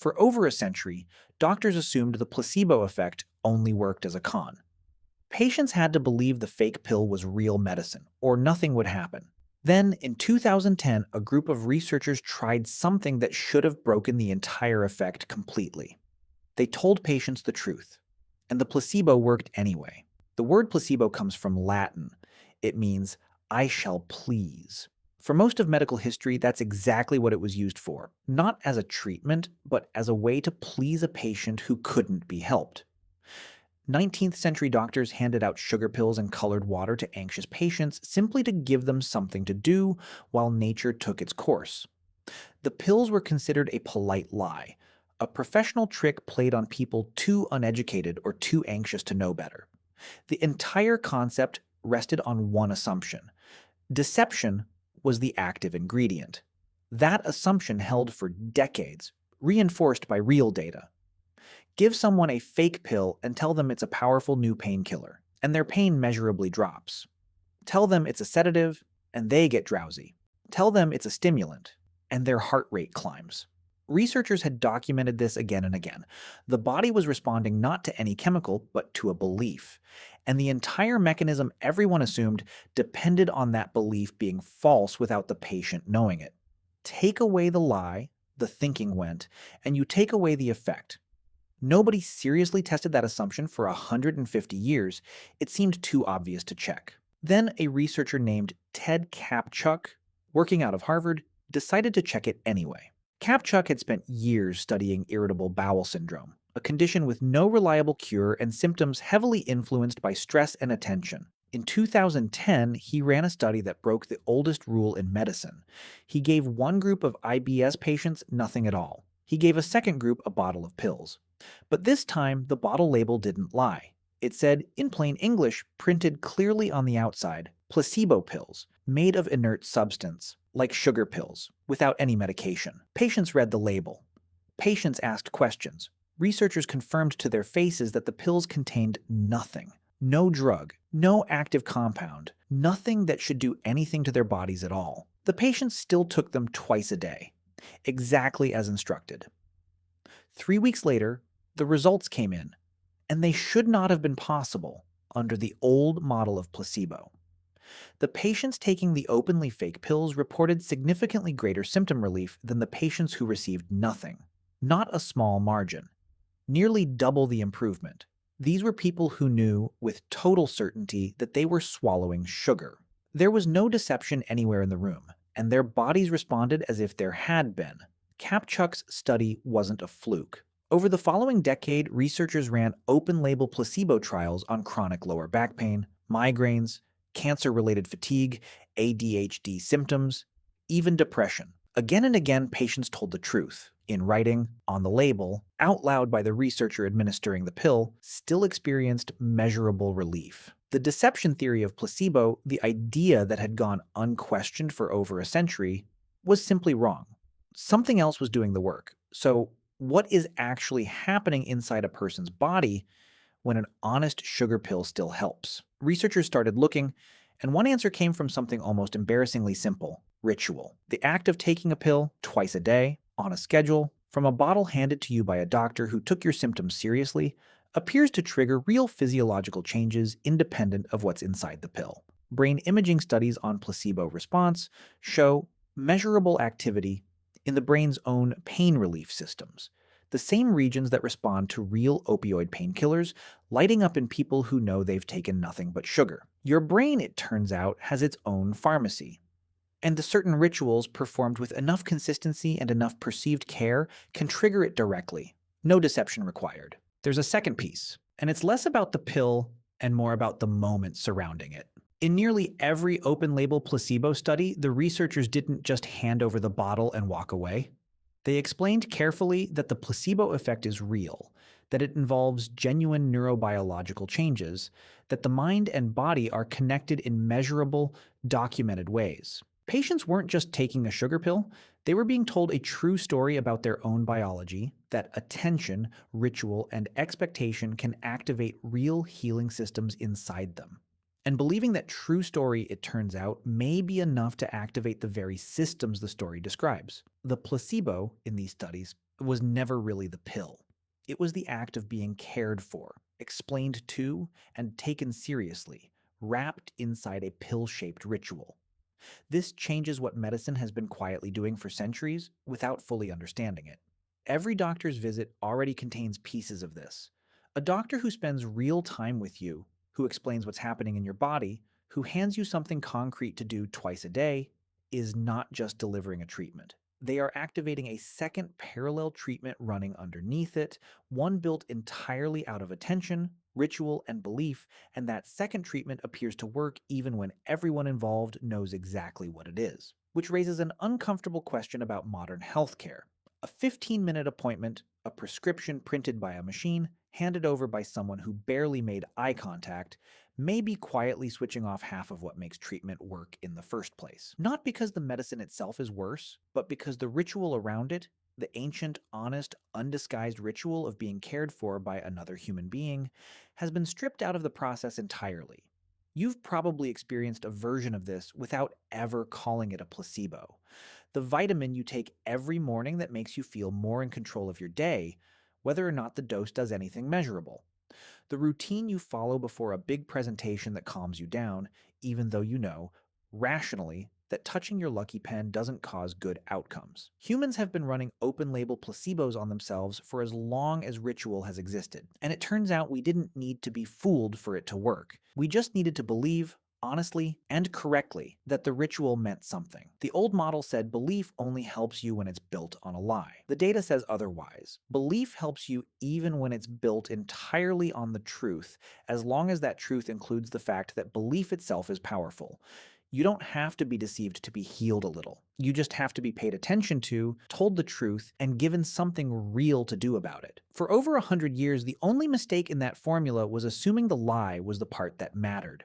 For over a century, doctors assumed the placebo effect only worked as a con. Patients had to believe the fake pill was real medicine, or nothing would happen. Then, in 2010, a group of researchers tried something that should have broken the entire effect completely. They told patients the truth, and the placebo worked anyway. The word placebo comes from Latin. It means, I shall please. For most of medical history, that's exactly what it was used for, not as a treatment, but as a way to please a patient who couldn't be helped. 19th century doctors handed out sugar pills and colored water to anxious patients simply to give them something to do while nature took its course. The pills were considered a polite lie, a professional trick played on people too uneducated or too anxious to know better. The entire concept rested on one assumption: deception was the active ingredient. That assumption held for decades, reinforced by real data. Give someone a fake pill and tell them it's a powerful new painkiller, and their pain measurably drops. Tell them it's a sedative, and they get drowsy. Tell them it's a stimulant, and their heart rate climbs. Researchers had documented this again and again. The body was responding not to any chemical, but to a belief. And the entire mechanism, everyone assumed, depended on that belief being false without the patient knowing it. Take away the lie, the thinking went, and you take away the effect. Nobody seriously tested that assumption for 150 years. It seemed too obvious to check. Then a researcher named Ted Kaptchuk, working out of Harvard, decided to check it anyway. Kaptchuk had spent years studying irritable bowel syndrome, a condition with no reliable cure and symptoms heavily influenced by stress and attention. In 2010, he ran a study that broke the oldest rule in medicine. He gave one group of IBS patients nothing at all. He gave a second group a bottle of pills. But this time, the bottle label didn't lie. It said, in plain English, printed clearly on the outside, placebo pills, made of inert substance, like sugar pills, without any medication. Patients read the label. Patients asked questions. Researchers confirmed to their faces that the pills contained nothing. No drug, no active compound, nothing that should do anything to their bodies at all. The patients still took them twice a day, exactly as instructed. 3 weeks later, the results came in, and they should not have been possible under the old model of placebo. The patients taking the openly fake pills reported significantly greater symptom relief than the patients who received nothing. Not a small margin. Nearly double the improvement. These were people who knew with total certainty that they were swallowing sugar. There was no deception anywhere in the room, and their bodies responded as if there had been. Kaptchuk's study wasn't a fluke. Over the following decade, researchers ran open-label placebo trials on chronic lower back pain, migraines, cancer-related fatigue, ADHD symptoms, even depression. Again and again, patients told the truth, in writing, on the label, out loud by the researcher administering the pill, still experienced measurable relief. The deception theory of placebo, the idea that had gone unquestioned for over a century, was simply wrong. Something else was doing the work. So, what is actually happening inside a person's body when an honest sugar pill still helps? Researchers started looking, and one answer came from something almost embarrassingly simple: ritual. The act of taking a pill twice a day, on a schedule, from a bottle handed to you by a doctor who took your symptoms seriously, appears to trigger real physiological changes independent of what's inside the pill. Brain imaging studies on placebo response show measurable activity in the brain's own pain relief systems, the same regions that respond to real opioid painkillers, lighting up in people who know they've taken nothing but sugar. Your brain, it turns out, has its own pharmacy. And the certain rituals performed with enough consistency and enough perceived care can trigger it directly. No deception required. There's a second piece, and it's less about the pill and more about the moment surrounding it. In nearly every open-label placebo study, the researchers didn't just hand over the bottle and walk away. They explained carefully that the placebo effect is real, that it involves genuine neurobiological changes, that the mind and body are connected in measurable, documented ways. Patients weren't just taking a sugar pill, they were being told a true story about their own biology, that attention, ritual, and expectation can activate real healing systems inside them. And believing that true story, it turns out, may be enough to activate the very systems the story describes. The placebo in these studies was never really the pill. It was the act of being cared for, explained to, and taken seriously, wrapped inside a pill-shaped ritual. This changes what medicine has been quietly doing for centuries without fully understanding it. Every doctor's visit already contains pieces of this. A doctor who spends real time with you, who explains what's happening in your body, who hands you something concrete to do twice a day, is not just delivering a treatment. They are activating a second parallel treatment running underneath it, one built entirely out of attention, ritual, and belief, and that second treatment appears to work even when everyone involved knows exactly what it is. Which raises an uncomfortable question about modern healthcare. A 15-minute appointment, a prescription printed by a machine, handed over by someone who barely made eye contact, may be quietly switching off half of what makes treatment work in the first place. Not because the medicine itself is worse, but because the ritual around it, the ancient, honest, undisguised ritual of being cared for by another human being, has been stripped out of the process entirely. You've probably experienced a version of this without ever calling it a placebo. The vitamin you take every morning that makes you feel more in control of your day, whether or not the dose does anything measurable. The routine you follow before a big presentation that calms you down, even though you know, rationally, that touching your lucky pen doesn't cause good outcomes. Humans have been running open-label placebos on themselves for as long as ritual has existed, and it turns out we didn't need to be fooled for it to work. We just needed to believe, honestly and correctly, that the ritual meant something. The old model said belief only helps you when it's built on a lie. The data says otherwise. Belief helps you even when it's built entirely on the truth, as long as that truth includes the fact that belief itself is powerful. You don't have to be deceived to be healed a little. You just have to be paid attention to, told the truth, and given something real to do about it. For over 100 years, the only mistake in that formula was assuming the lie was the part that mattered.